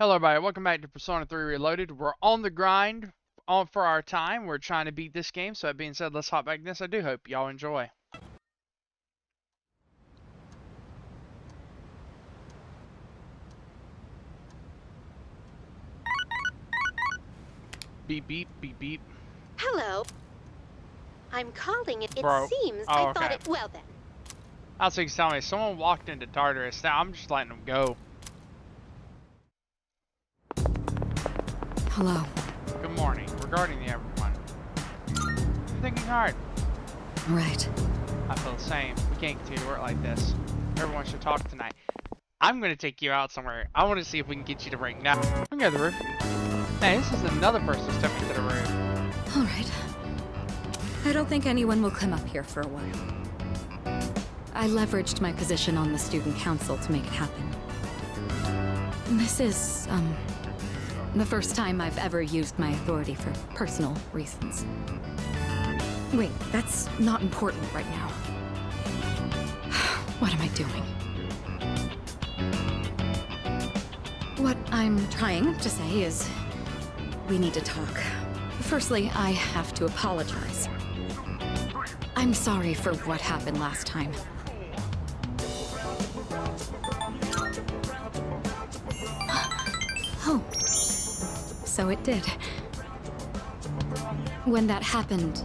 Hello everybody, welcome back to Persona 3 Reloaded. We're on the grind on for our time. We're trying to beat this game, so that being said, let's hop back in this. I do hope y'all enjoy. Beep beep, beep beep. Hello. I'm calling it. It Bro. seems Oh, I thought okay. it. Well then. I was thinking, tell me, someone walked into Tartarus. Now I'm just letting them go. Hello. Good morning. Regarding the everyone. I'm thinking hard. Right. I feel the same. We can't continue to work like this. Everyone should talk tonight. I'm gonna take you out somewhere. I want to see if we can get you to ring now. Let me go to the roof. Hey, this is another person who's took me to the roof. All right. I don't think anyone will come up here for a while. I leveraged my position on the student council to make it happen. This is, the first time I've ever used my authority for personal reasons. Wait, that's not important right now. What am I doing? What I'm trying to say is, we need to talk. Firstly, I have to apologize. I'm sorry for what happened last time. Oh, so it did. When that happened,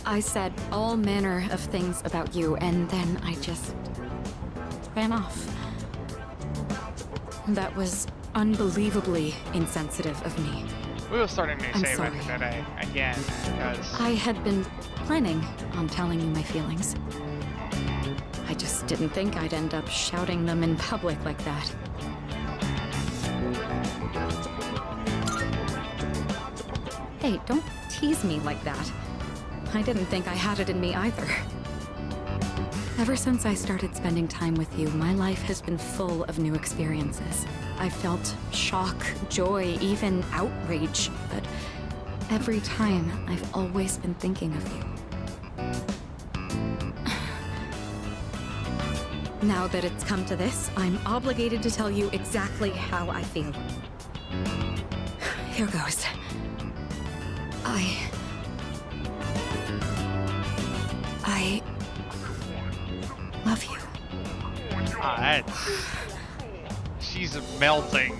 I said all manner of things about you, and then I just ran off. That was unbelievably insensitive of me. We will start a new I'm save sorry. today again because I had been planning on telling you my feelings. I just didn't think I'd end up shouting them in public like that. Hey, don't tease me like that. I didn't think I had it in me either. Ever since I started spending time with you, my life has been full of new experiences. I felt shock, joy, even outrage, but every time I've always been thinking of you. Now that it's come to this, I'm obligated to tell you exactly how I feel. Here goes. I love you. ah, she's melting.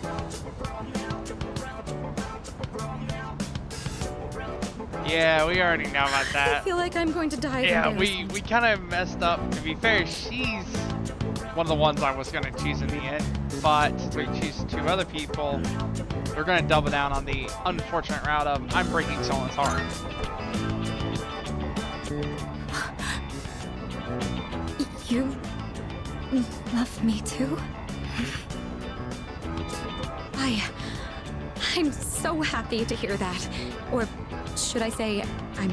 Yeah, we already know about I that. feel like I'm going to die of Yeah, embarrassment. we kind of messed up. To be fair, she's one of the ones I was gonna choose in the end, but since we choose two other people, we're gonna double down on the unfortunate route of I'm breaking someone's heart. You love me too? I'm so happy to hear that. Or should I say, I'm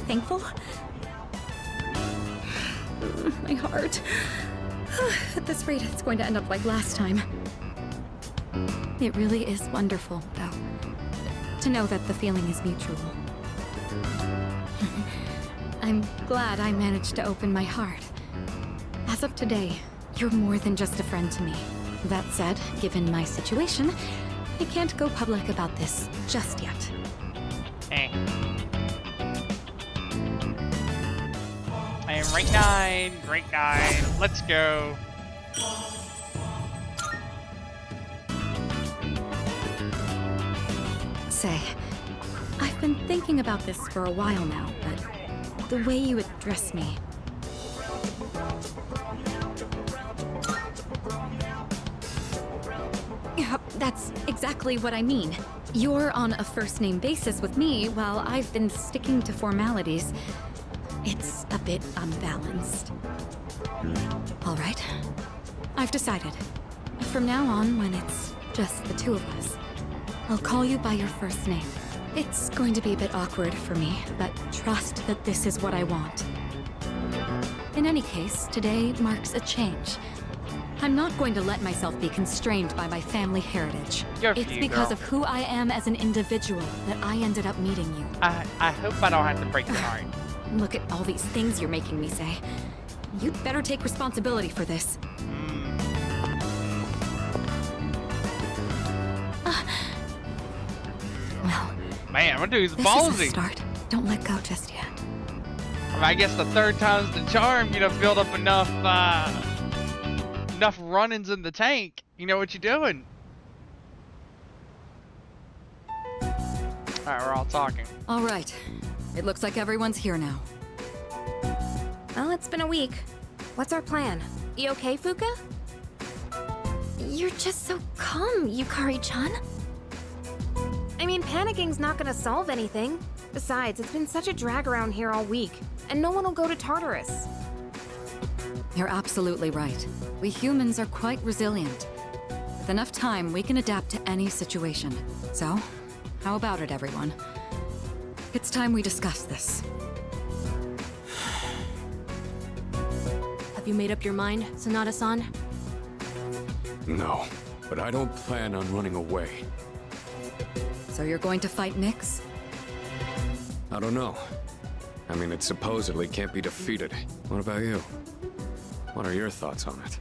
thankful? My heart. At this rate, it's going to end up like last time. It really is wonderful, though, to know that the feeling is mutual. I'm glad I managed to open my heart. As of today, you're more than just a friend to me. That said, given my situation, I can't go public about this just yet. Hey. I am rank 9, rank 9. Let's go. Say, I've been thinking about this for a while now, but the way you address me... Yeah, that's exactly what I mean. You're on a first-name basis with me, while I've been sticking to formalities. It's a bit unbalanced. All right. I've decided. From now on, when it's just the two of us, I'll call you by your first name. It's going to be a bit awkward for me, but trust that this is what I want. In any case, today marks a change. I'm not going to let myself be constrained by my family heritage. Good for It's you, because girl. of who I am as an individual that I ended up meeting you. I hope I don't have to break your heart. Look at all these things you're making me say. You'd better take responsibility for this. Well, Man, my dude's this is a ballsy. start. Don't let go just yet. I mean, I guess the third time's the charm. You know, build up enough run-ins in the tank. You know what you're doing. Alright, we're all talking. All right. It looks like everyone's here now. Well, it's been a week. What's our plan? You okay, Fuka? You're just so calm, Yukari-chan. I mean, panicking's not gonna solve anything. Besides, it's been such a drag around here all week, and no one will go to Tartarus. You're absolutely right. We humans are quite resilient. With enough time, we can adapt to any situation. So, how about it, everyone? It's time we discuss this. Have you made up your mind, Sanada-san? No, but I don't plan on running away. So you're going to fight Nyx? I don't know. I mean, it supposedly can't be defeated. What about you? What are your thoughts on it?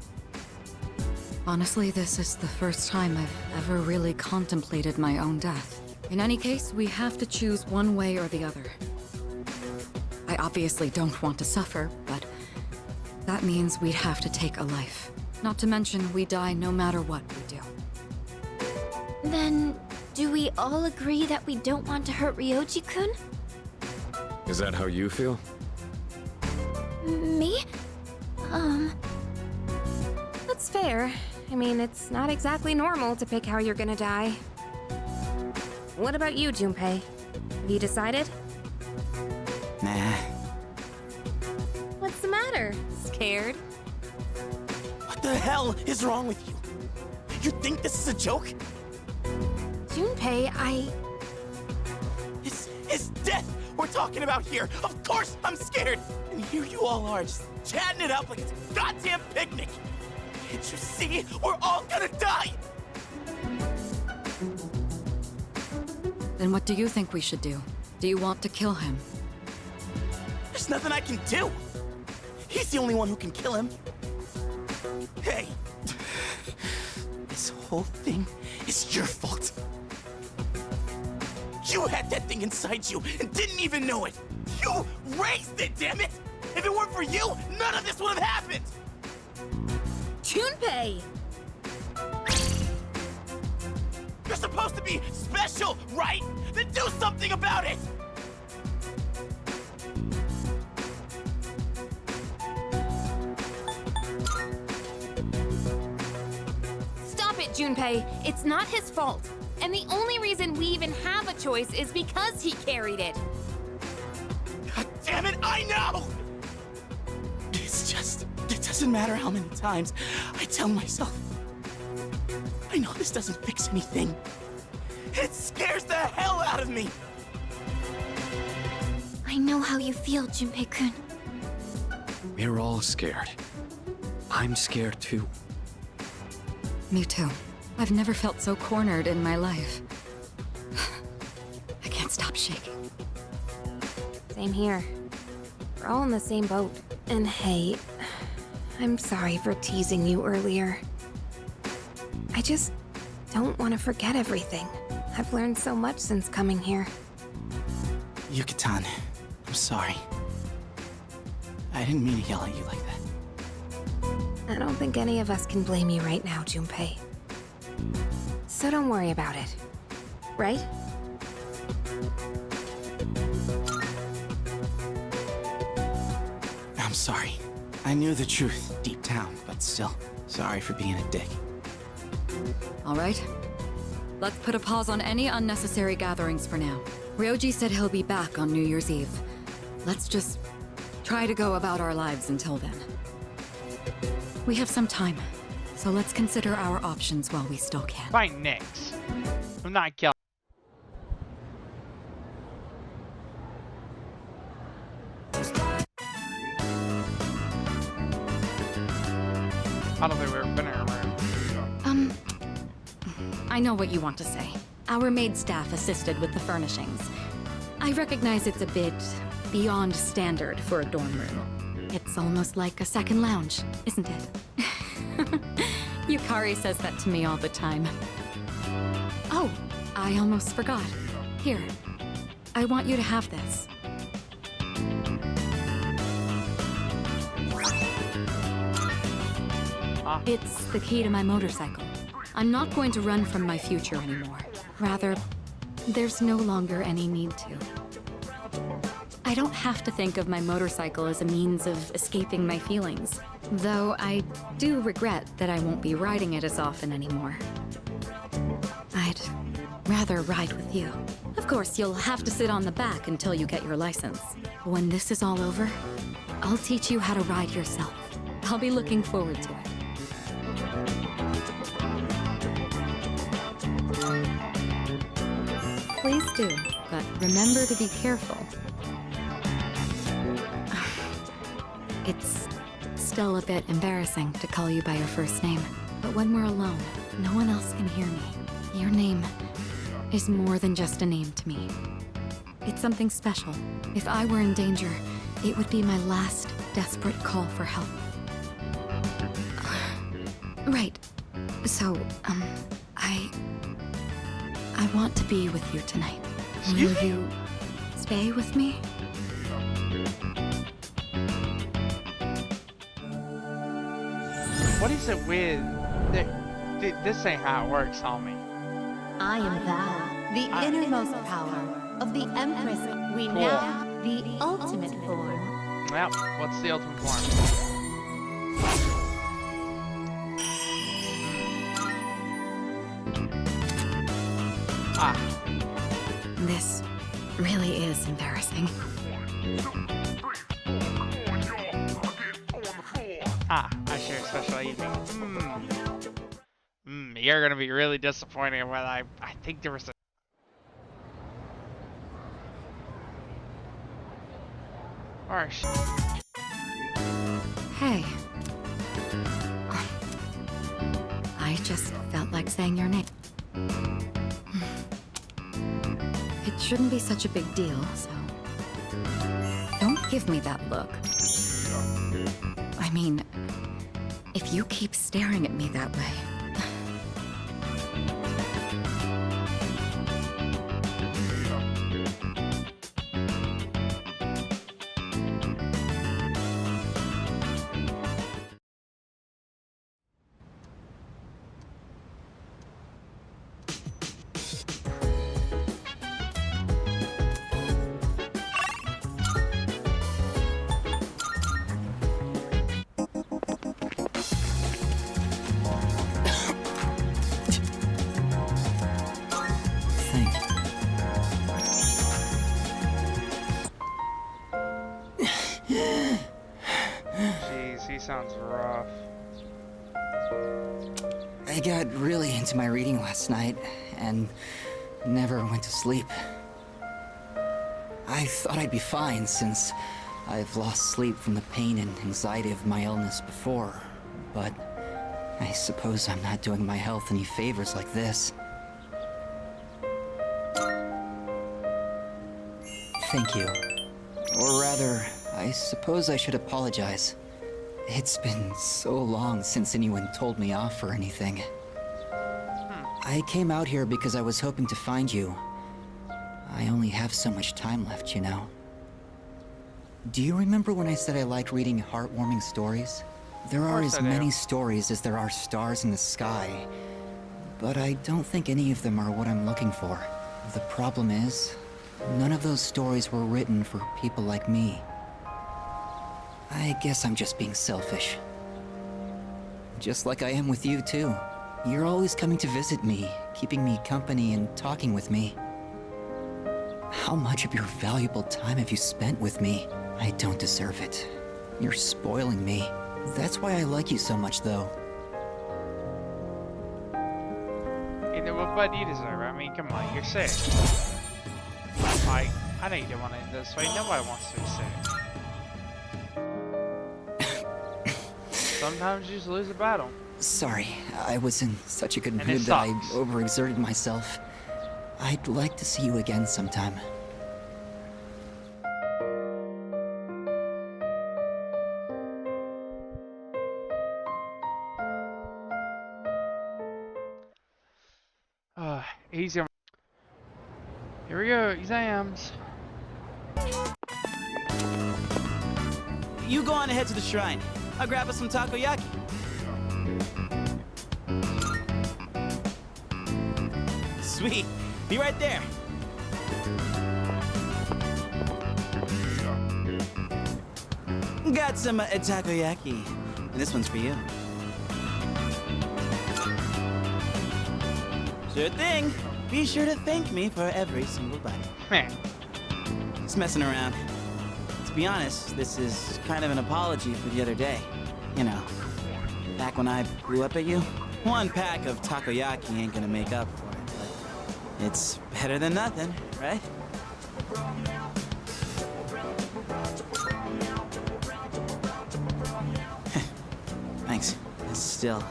Honestly, this is the first time I've ever really contemplated my own death. In any case, we have to choose one way or the other. I obviously don't want to suffer, but that means we'd have to take a life. Not to mention, we die no matter what we do. Then, do we all agree that we don't want to hurt Ryoji-kun? Is that how you feel? Me? That's fair. I mean, it's not exactly normal to pick how you're gonna die. What about you, Junpei? Have you decided? Nah. What's the matter? Scared? What the hell is wrong with you? You think this is a joke? Junpei, It's death we're talking about here. Of course I'm scared. And here you all are, just chatting it up like it's a goddamn picnic. Can't you see? We're all gonna die. Then what do you think we should do? Do you want to kill him? There's nothing I can do. He's the only one who can kill him. Hey, this whole thing is your fault. You had that thing inside you and didn't even know it. You raised it, damn it! If it weren't for you, none of this would have happened. Junpei! You're supposed to be special, right? Then do something about it! Stop it, Junpei. It's not his fault. And the only reason we even have a choice is because he carried it. God damn it, I know! It's just, it doesn't matter how many times I tell myself. I know this doesn't fix anything. It scares the hell out of me! I know how you feel, Junpei-kun. We're all scared. I'm scared too. Me too. I've never felt so cornered in my life. I can't stop shaking. Same here. We're all in the same boat. And hey, I'm sorry for teasing you earlier. I just don't want to forget everything. I've learned so much since coming here. Yucatan, I'm sorry. I didn't mean to yell at you like that. I don't think any of us can blame you right now, Junpei. So don't worry about it. Right? I'm sorry. I knew the truth deep down, but still, sorry for being a dick. All right. Let's put a pause on any unnecessary gatherings for now. Ryoji said he'll be back on New Year's Eve. Let's just try to go about our lives until then. We have some time, so let's consider our options while we still can. Fight Nyx. I'm not killing. I don't think we've ever been in a room. I know what you want to say. Our maid staff assisted with the furnishings. I recognize it's a bit beyond standard for a dorm room. It's almost like a second lounge, isn't it? Yukari says that to me all the time. Oh, I almost forgot. Here, I want you to have this. It's the key to my motorcycle. I'm not going to run from my future anymore. Rather, there's no longer any need to. I don't have to think of my motorcycle as a means of escaping my feelings, though I do regret that I won't be riding it as often anymore. I'd rather ride with you. Of course, you'll have to sit on the back until you get your license. When this is all over, I'll teach you how to ride yourself. I'll be looking forward to it. Please do, but remember to be careful. It's still a bit embarrassing to call you by your first name, but when we're alone, no one else can hear me. Your name is more than just a name to me. It's something special. If I were in danger, it would be my last desperate call for help. Right. So, I want to be with you tonight. Will you stay with me? What is it with... This ain't how it works, homie. I am thou, the innermost power of the Empress. We now the ultimate form. Well, what's the ultimate form? This really is embarrassing. I share a special evening. You're gonna be really disappointed when I think there was a... Harsh. Hey. I just felt like saying your name. It shouldn't be such a big deal, so... Don't give me that look. I mean, if you keep staring at me that way... Jeez, he sounds rough. I got really into my reading last night and never went to sleep. I thought I'd be fine since I've lost sleep from the pain and anxiety of my illness before, but I suppose I'm not doing my health any favors like this. Thank you. Or rather, I suppose I should apologize. It's been so long since anyone told me off or anything. I came out here because I was hoping to find you. I only have so much time left, you know. Do you remember when I said I liked reading heartwarming stories? There are as many stories as there are stars in the sky, but I don't think any of them are what I'm looking for. The problem is, none of those stories were written for people like me. I guess I'm just being selfish. Just like I am with you, too. You're always coming to visit me, keeping me company and talking with me. How much of your valuable time have you spent with me? I don't deserve it. You're spoiling me. That's why I like you so much, though. You know what, bud, you deserve it. I mean, come on, you're sick. I know you didn't want to end this way. Nobody wants to be sick. Sometimes you just lose a battle. Sorry, I was in such a good mood that I overexerted myself. I'd like to see you again sometime. Easy. Here we go, exams. You go on ahead to the shrine. I'll grab us some takoyaki. Sweet. Be right there. Got some takoyaki. And this one's for you. Sure thing. Be sure to thank me for every single bite. Man. Just messing around. To be honest, this is kind of an apology for the other day. You know, back when I blew up at you. One pack of takoyaki ain't gonna make up for it, but it's better than nothing, right? Thanks. Still,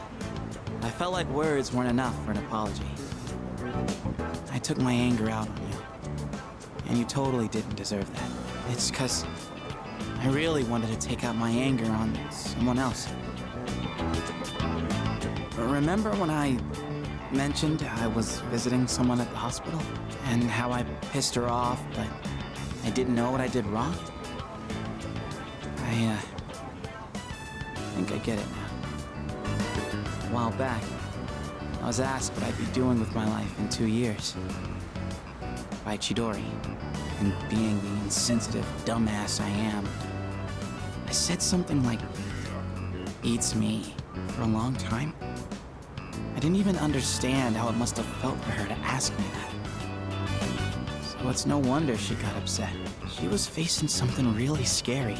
I felt like words weren't enough for an apology. I took my anger out on you, and you totally didn't deserve that. It's 'cause I really wanted to take out my anger on someone else. Remember when I mentioned I was visiting someone at the hospital? And how I pissed her off, but I didn't know what I did wrong? I think I get it now. A while back, I was asked what I'd be doing with my life in 2 years. By Chidori. And being the insensitive dumbass I am, I said something like, "Eats me," for a long time. I didn't even understand how it must have felt for her to ask me that. So it's no wonder she got upset. She was facing something really scary.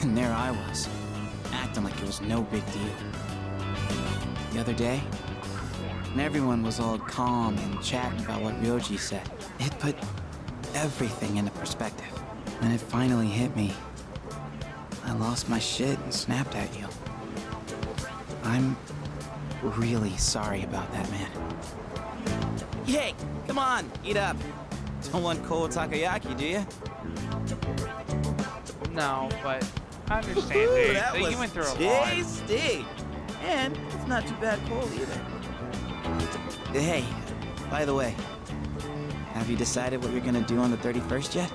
And there I was, acting like it was no big deal. The other day, when everyone was all calm and chatting about what Ryoji said, it put everything into perspective. And it finally hit me. I lost my shit and snapped at you. I'm really sorry about that, man. Hey, come on, eat up. Don't want cold takoyaki, do you? No, but I understand, dude. That was You went through a lot. tasty. And it's not too bad cold either. Hey, by the way, have you decided what you're gonna do on the 31st yet?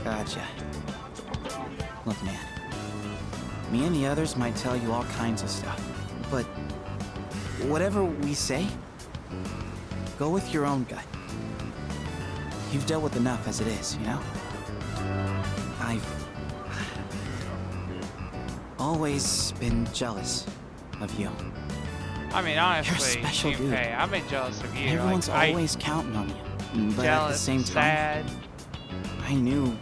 Gotcha. Look, man. Me and the others might tell you all kinds of stuff, but whatever we say, go with your own gut. You've dealt with enough as it is, you know? I've always been jealous of you. I mean, honestly, You're a special dude. Junpei, I've been jealous of you. Everyone's like, always counting on you. But jealous, at the same time, sad. I knew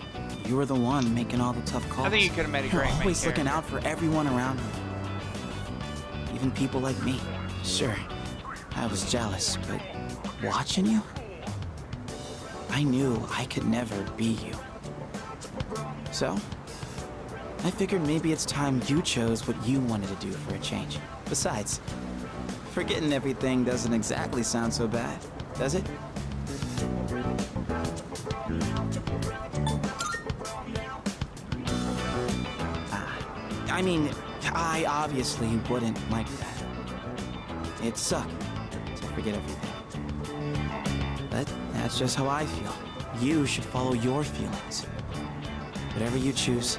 you were the one making all the tough calls. I think you could have made a You're great main always looking character. out for everyone around you. Even people like me. Sure, I was jealous, but watching you, I knew I could never be you. So, I figured maybe it's time you chose what you wanted to do for a change. Besides, forgetting everything doesn't exactly sound so bad, does it? I mean, I obviously wouldn't like that. It'd suck to forget everything. But that's just how I feel. You should follow your feelings. Whatever you choose,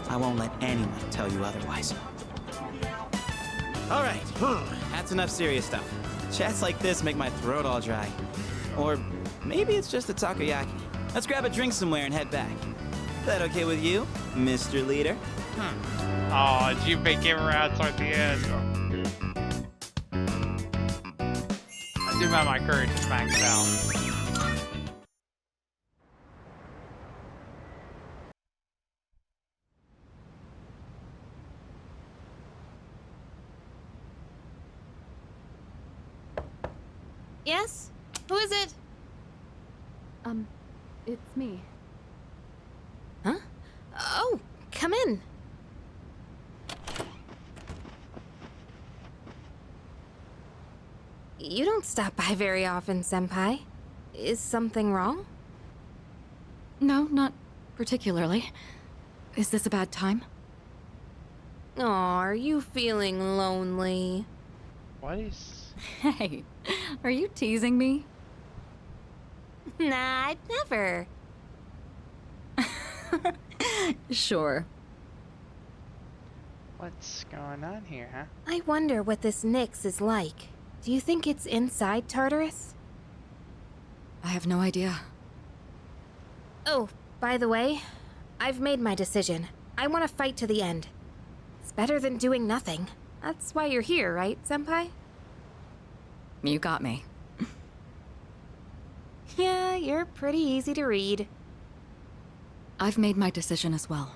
I won't let anyone tell you otherwise. All right, that's enough serious stuff. Chats like this make my throat all dry. Or maybe it's just the takoyaki. Let's grab a drink somewhere and head back. That okay with you, Mr. Leader? Oh, Junpei came around toward the end. I do have my courage maxed out. Yes? Who is it? It's me. Huh? Oh, come in. You don't stop by very often, Senpai. Is something wrong? No, not particularly. Is this a bad time? Aw, are you feeling lonely? What is... Hey, are you teasing me? Nah, I'd never. Sure. What's going on here, huh? I wonder what this Nyx is like. Do you think it's inside Tartarus? I have no idea. Oh, by the way, I've made my decision. I want to fight to the end. It's better than doing nothing. That's why you're here, right, Senpai? You got me. Yeah, you're pretty easy to read. I've made my decision as well.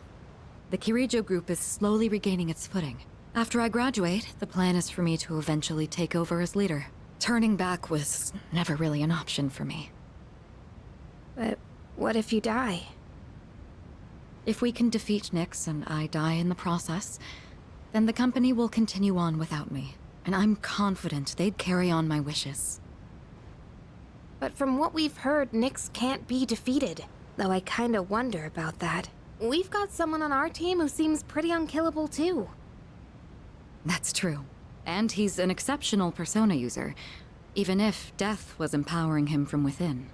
The Kirijo group is slowly regaining its footing. After I graduate, the plan is for me to eventually take over as leader. Turning back was never really an option for me. But what if you die? If we can defeat Nyx and I die in the process, then the company will continue on without me. And I'm confident they'd carry on my wishes. But from what we've heard, Nyx can't be defeated. Though I kinda wonder about that. We've got someone on our team who seems pretty unkillable too. That's true. And he's an exceptional persona user, even if death was empowering him from within.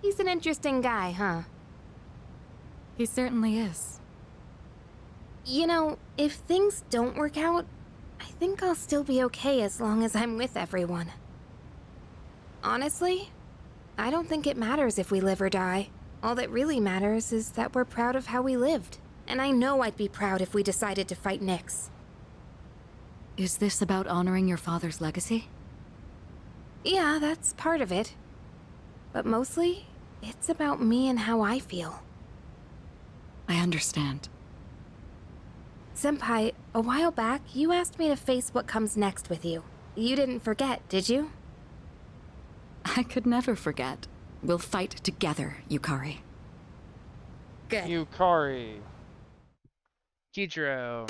He's an interesting guy, huh? He certainly is. You know, if things don't work out, I think I'll still be okay as long as I'm with everyone. Honestly, I don't think it matters if we live or die. All that really matters is that we're proud of how we lived. And I know I'd be proud if we decided to fight Nyx. Is this about honoring your father's legacy? Yeah, that's part of it. But mostly, it's about me and how I feel. I understand. Senpai, a while back, you asked me to face what comes next with you. You didn't forget, did you? I could never forget. We'll fight together, Yukari. Good. Yukari. Kidro.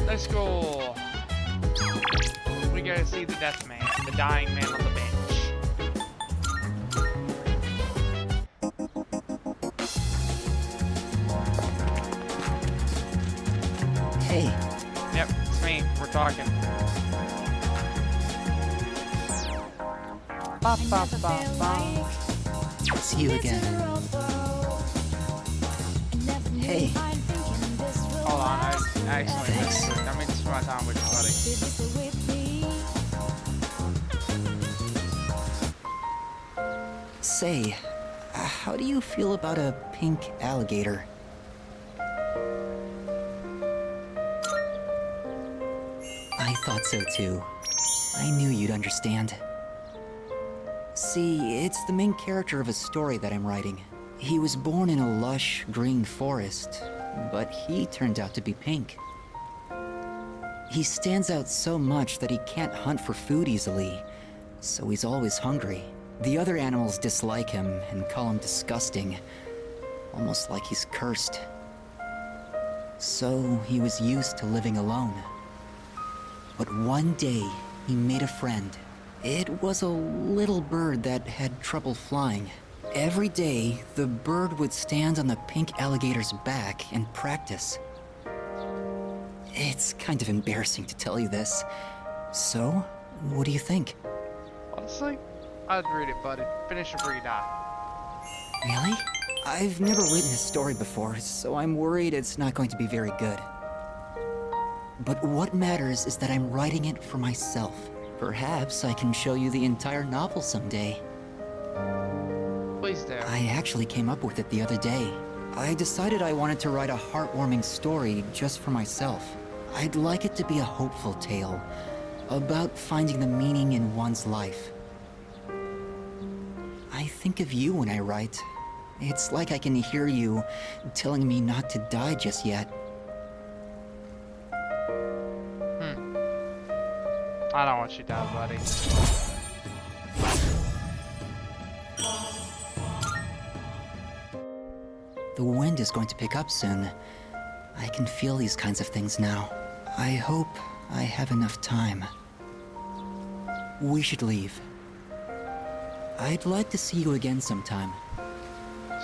Let's go. We gotta see the death man, the dying man on the bench. Hey, Yep, it's me. We're talking. Ba, ba, ba, ba. it's you again. Hey, Hold on, I actually Thanks. I mean, this is my time with you, buddy. say, how do you feel about a pink alligator? I thought so too. I knew you'd understand. See, it's the main character of a story that I'm writing. He was born in a lush, green forest, but he turned out to be pink. He stands out so much that he can't hunt for food easily, so he's always hungry. The other animals dislike him and call him disgusting, almost like he's cursed. So he was used to living alone. But one day, he made a friend. It was a little bird that had trouble flying. Every day, the bird would stand on the pink alligator's back and practice. It's kind of embarrassing to tell you this. So, what do you think? Honestly, I'd read it, buddy. Finish it before you die. Really? I've never written a story before, so I'm worried it's not going to be very good. But what matters is that I'm writing it for myself. Perhaps I can show you the entire novel someday. Please do. I actually came up with it the other day. I decided I wanted to write a heartwarming story just for myself. I'd like it to be a hopeful tale about finding the meaning in one's life. I think of you when I write. It's like I can hear you telling me not to die just yet. I don't want you to die, buddy. The wind is going to pick up soon. I can feel these kinds of things now. I hope I have enough time. We should leave. I'd like to see you again sometime.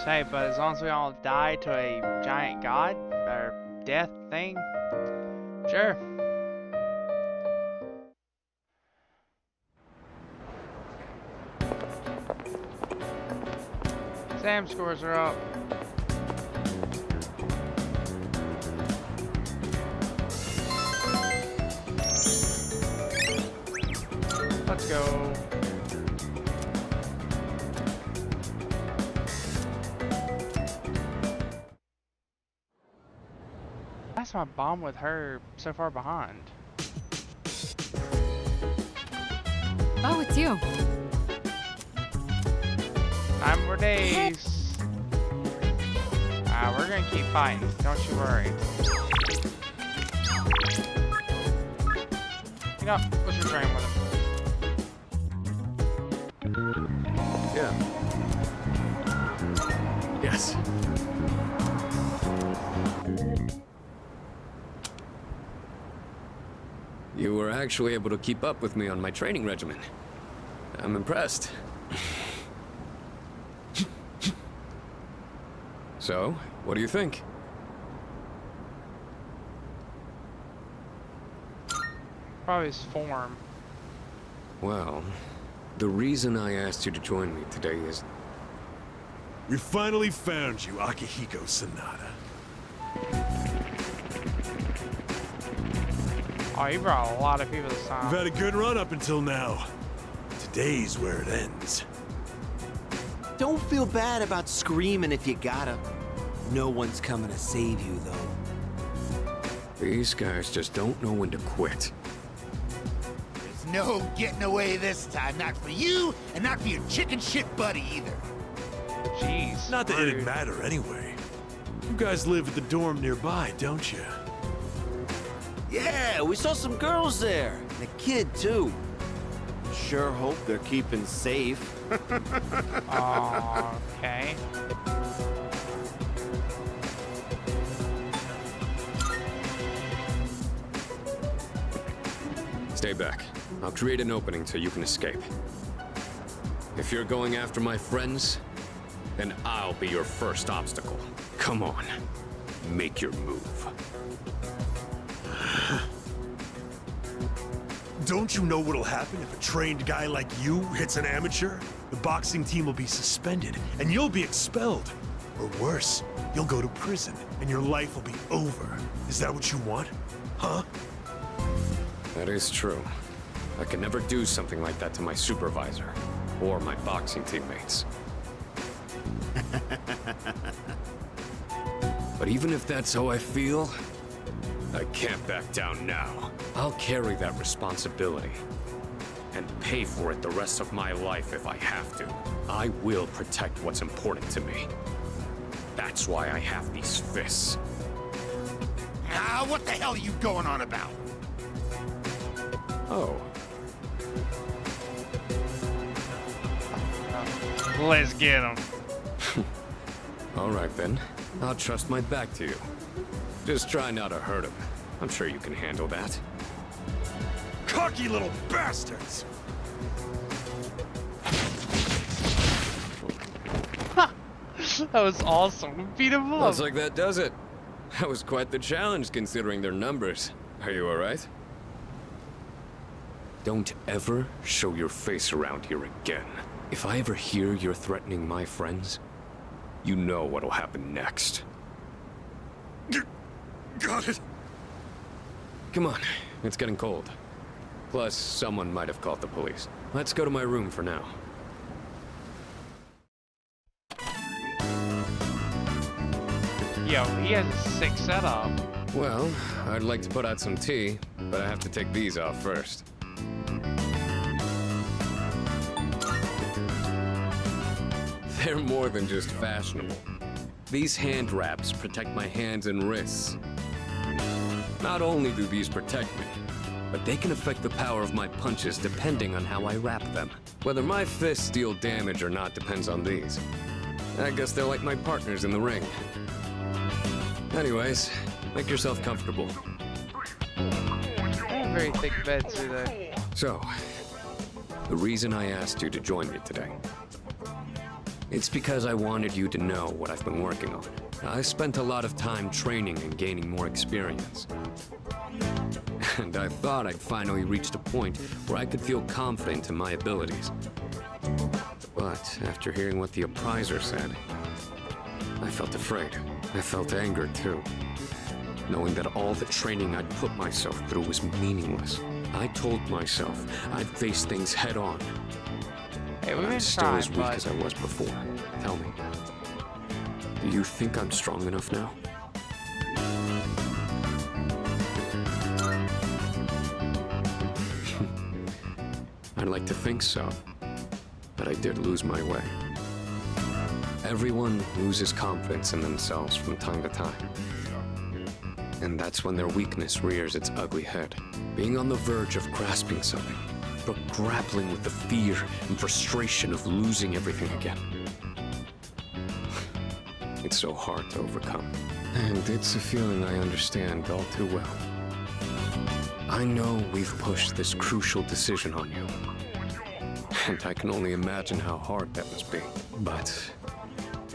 Say, but as long as we all die to a giant god, or death thing? Sure. Exam scores are up. Let's go. That's my bomb with her so far behind. Oh, it's you. 9 more days. We're gonna keep fighting. Don't you worry. You know, let's retrain with him. Yeah. Yes. You were actually able to keep up with me on my training regimen. I'm impressed. So, what do you think? Probably his form. Well, the reason I asked you to join me today is... We finally found you, Akihiko Sanada. Oh, he brought a lot of people this time. We've had a good run up until now. Today's where it ends. Don't feel bad about screaming if you gotta. No one's coming to save you, though. These guys just don't know when to quit. There's no getting away this time. Not for you, and not for your chicken shit buddy either. Jeez. Not that rude. it'd matter anyway. You guys live at the dorm nearby, don't you? Yeah, we saw some girls there. And a kid, too. Sure hope they're keeping safe. Okay. Stay back. I'll create an opening so you can escape. If you're going after my friends, then I'll be your first obstacle. Come on. Make your move. Don't you know what'll happen if a trained guy like you hits an amateur? The boxing team will be suspended, and you'll be expelled. Or worse, you'll go to prison, and your life will be over. Is that what you want? Huh? That is true. I could never do something like that to my supervisor, or my boxing teammates. But even if that's how I feel, I can't back down now. I'll carry that responsibility and pay for it the rest of my life if I have to. I will protect what's important to me. That's why I have these fists. Ah, what the hell are you going on about? Oh, Let's get him. all right then. I'll trust my back to you. Just try not to hurt him. I'm sure you can handle that. Cocky little bastards! That was awesome. Beat him up. Looks like that does it. That was quite the challenge considering their numbers. Are you alright? Don't ever show your face around here again. If I ever hear you're threatening my friends, you know what'll happen next. Got it. Come on, it's getting cold. Plus, someone might have called the police. Let's go to my room for now. Yo, he has a sick setup. Well, I'd like to put out some tea, but I have to take these off first. They're more than just fashionable. These hand wraps protect my hands and wrists. Not only do these protect me, but they can affect the power of my punches depending on how I wrap them. Whether my fists deal damage or not depends on these. I guess they're like my partners in the ring. Anyways, make yourself comfortable. Very thick beds, do they? So, the reason I asked you to join me today, it's because I wanted you to know what I've been working on, I spent a lot of time training and gaining more experience. And I thought I'd finally reached a point where I could feel confident in my abilities. But after hearing what the appraiser said, I felt afraid. I felt anger too, knowing that all the training I'd put myself through was meaningless. I told myself I'd face things head on. Hey, we've I'm been still trying, as weak but as I was before. Tell me, do you think I'm strong enough now? I'd like to think so, but I did lose my way. Everyone loses confidence in themselves from time to time. And that's when their weakness rears its ugly head. Being on the verge of grasping something, but grappling with the fear and frustration of losing everything again. It's so hard to overcome. And it's a feeling I understand all too well. I know we've pushed this crucial decision on you. And I can only imagine how hard that must be. But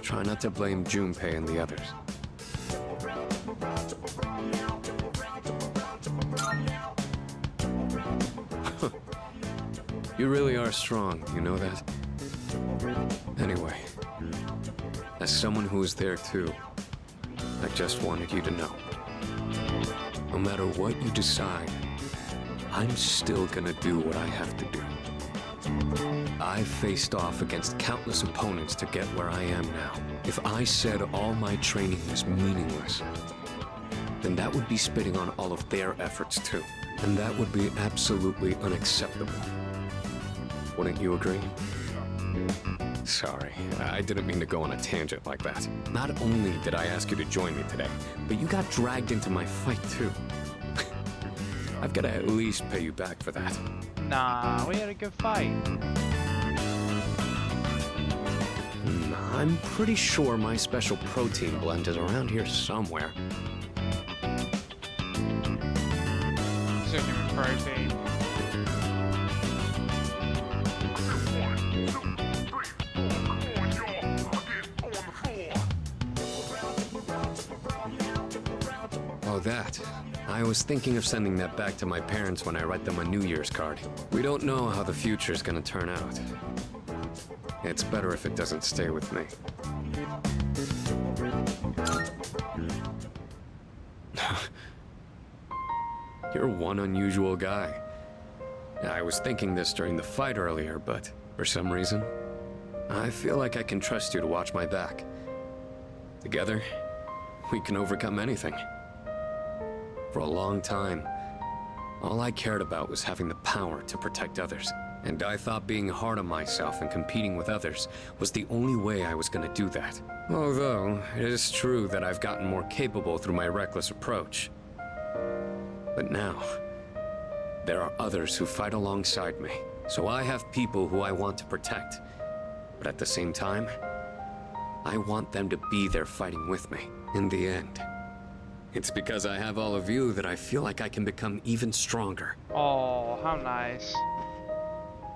try not to blame Junpei and the others. You really are strong, you know that? Anyway, as someone who was there too, I just wanted you to know. No matter what you decide, I'm still gonna do what I have to do. I've faced off against countless opponents to get where I am now. If I said all my training was meaningless, then that would be spitting on all of their efforts too. And that would be absolutely unacceptable. Wouldn't you agree? Sorry, I didn't mean to go on a tangent like that. Not only did I ask you to join me today, but you got dragged into my fight too. I've got to at least pay you back for that. nah, we had a good fight. I'm pretty sure my special protein blend is around here somewhere. Super protein. Oh, that. I was thinking of sending that back to my parents when I write them a New Year's card. We don't know how the future's gonna turn out. It's better if it doesn't stay with me. You're one unusual guy. I was thinking this during the fight earlier, but for some reason, I feel like I can trust you to watch my back. Together, we can overcome anything. For a long time, all I cared about was having the power to protect others. And I thought being hard on myself and competing with others was the only way I was gonna do that. Although, it is true that I've gotten more capable through my reckless approach. But now, there are others who fight alongside me. So I have people who I want to protect. But at the same time, I want them to be there fighting with me. In the end, it's because I have all of you that I feel like I can become even stronger. Oh, how nice.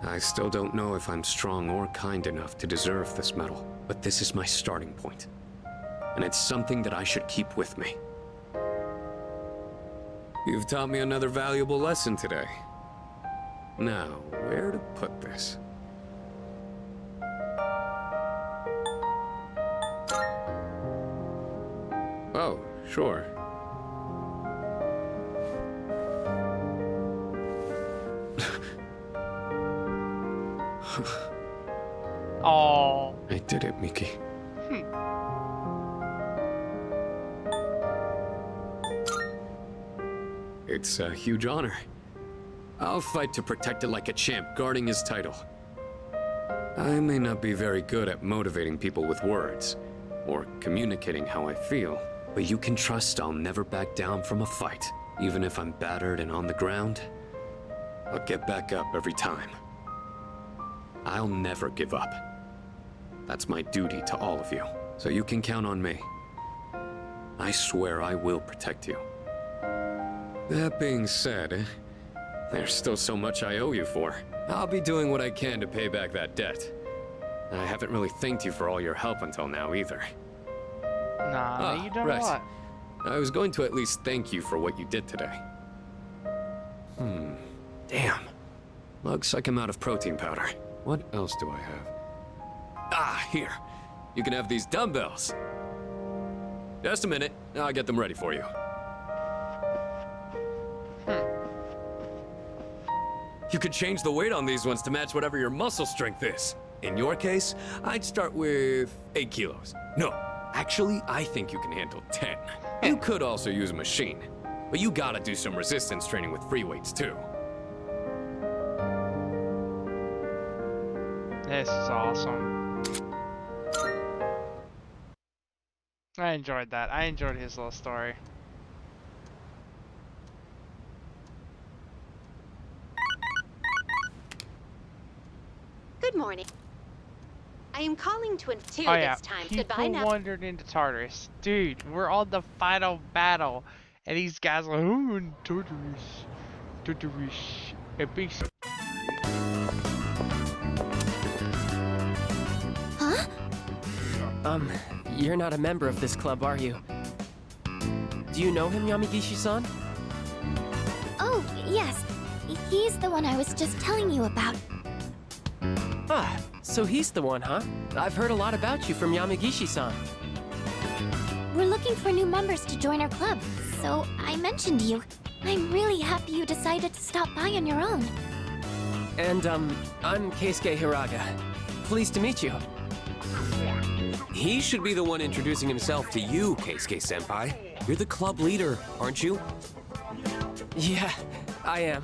I still don't know if I'm strong or kind enough to deserve this medal, but this is my starting point. And it's something that I should keep with me. You've taught me another valuable lesson today. Now, where to put this? Oh, sure. Oh. I did it, Miki. It's a huge honor. I'll fight to protect it like a champ, guarding his title. I may not be very good at motivating people with words, or communicating how I feel, but you can trust I'll never back down from a fight. Even if I'm battered and on the ground, I'll get back up every time. I'll never give up. That's my duty to all of you, so you can count on me. I swear I will protect you. That being said, there's still so much I owe you for. I'll be doing what I can to pay back that debt. I haven't really thanked you for all your help until now either. Nah, you done right. a lot. I was going to at least thank you for what you did today. Damn. Looks like I'm out of protein powder. What else do I have? Ah, here. You can have these dumbbells. Just a minute. I'll get them ready for you. You could change the weight on these ones to match whatever your muscle strength is. In your case, I'd start with 8 kilos. No, actually, I think you can handle 10. You could also use a machine, but you gotta do some resistance training with free weights too. This is awesome. I enjoyed that. I enjoyed his little story. Good morning. I am calling to two Oh yeah, this time. people Goodbye now. wandered into Tartarus. Dude, we're on the final battle. And these guys are like, oh, in Tartarus. Tartarus. A big... Huh? You're not a member of this club, are you? Do you know him, Yamagishi-san? Oh, yes. He's the one I was just telling you about. Ah, so he's the one, huh? I've heard a lot about you from Yamagishi-san. We're looking for new members to join our club, so I mentioned you. I'm really happy you decided to stop by on your own. And, I'm Keisuke Hiraga. Pleased to meet you. He should be the one introducing himself to you, Keisuke-senpai. You're the club leader, aren't you? Yeah, I am.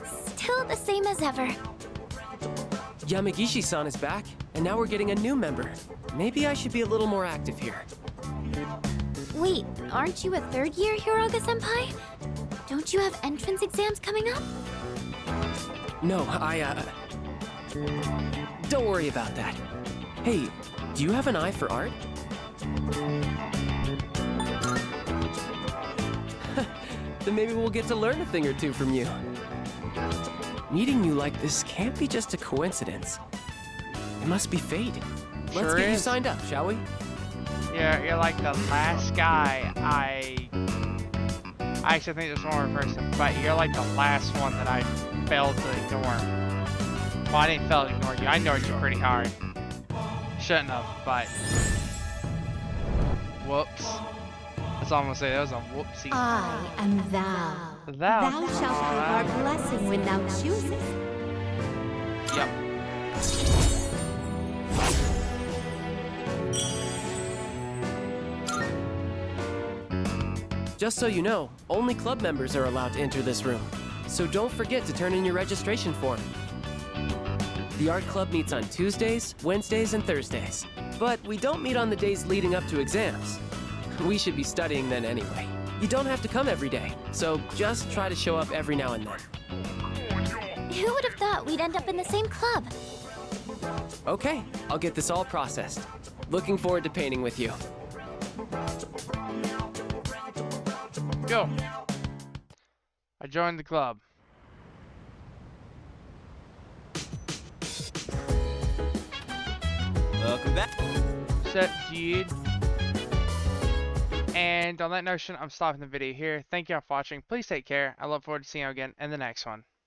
Still the same as ever. Yamagishi-san is back, and now we're getting a new member. Maybe I should be a little more active here. Wait, aren't you a third year, Hiraga-senpai? Don't you have entrance exams coming up? No, don't worry about that. Hey, do you have an eye for art? Then maybe we'll get to learn a thing or two from you. Meeting you like this can't be just a coincidence. It must be fate. Let's get you signed up, shall we? You're like the last guy I actually think there's one more person, but you're like the last one that I failed to ignore. Well, I didn't fail to ignore you. I ignored you pretty hard. Shouldn't have, but whoops. That's all I'm gonna say. That was a whoopsie. I am thou. Thou. Thou shalt have our blessing when thou choosest. Yep. Just so you know, only club members are allowed to enter this room. So don't forget to turn in your registration form. The art club meets on Tuesdays, Wednesdays, and Thursdays. But we don't meet on the days leading up to exams. We should be studying then anyway. You don't have to come every day, so just try to show up every now and then. Who would have thought we'd end up in the same club? Okay, I'll get this all processed. Looking forward to painting with you. Go. I joined the club. Welcome back. What's up, dude? And on that notion, I'm stopping the video here. Thank you all for watching. Please take care. I look forward to seeing you again in the next one.